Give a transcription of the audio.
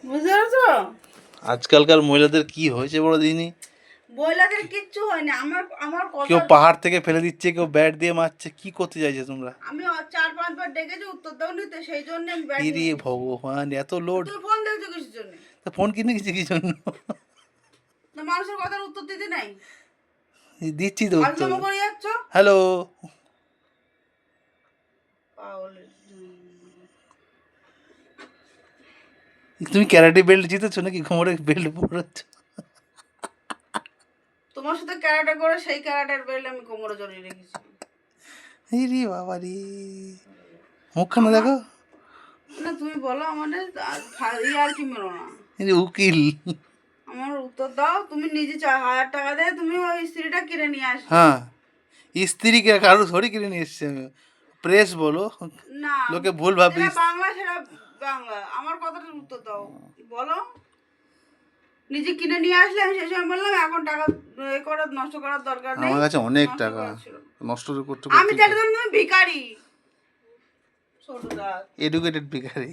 বুঝতে পারছো? আজকালকার মহিলাদের কি হয়েছে বড় দিনই, মহিলাদের কিচ্ছু হয়নি। আমার আমার কেউ কথা পাহাড় থেকে ফেলে দিচ্ছে, কেউ ব্যাট দিয়ে মারছে, কি করতে চাইছে তোমরা? আমি 4-5 বার ডেকেছি, উত্তর দাওনি, তো সেই জন্য আমি ব্যাট ইরে নিয়ে এসেছি। ভগবান, এত লোড! তুই ফোন দেখছো কিসের জন্য? তা ফোন কিনে গেছে কি জন্য? না, মানুষের কথার উত্তর দিতে নাই। এই দিচ্ছি তো উত্তর। আলতমো করে যাচ্ছ। হ্যালো, পাগলের তুমি ক্যারাটে বেল্ট জিতেছো নাকি কোমরে বেল্ট পরেছো? তোমার সাথে ক্যারাটে করে সেই ক্যারাটের বেল্ট আমি কোমরে জড়িয়ে রেখেছি। ইরে বাবা রে, মুখখানা দেখো। না, তুমি বলো আমাদের আর কি মেরো না। ইরে উকিল। আমার উত্তর দাও। তুমি নিজে 4,000 টাকা দিয়ে তুমি ওই স্ত্রীটা কিনে নিয়ে আসবে। হ্যাঁ, স্ত্রী কে কারো ধরে কিনে নিয়ে এসছে আমি। প্রেস বলো, না, লোকে ভুল যেটা ভাববে। বাংলা সেটা বাংলা। আমার কথাটার উত্তর দাও, বলো। নিজে কিনে নিয়ে আসলে আমি সেই সময় বললাম এখন টাকা নষ্ট করার দরকার নেই। আমার কাছে অনেক নষ্ট টাকা, করার ছিল। নষ্ট করতে আমি করতে তো একদম ভিখারি। ছোট দাঁত। এডুকেটেড ভিখারি।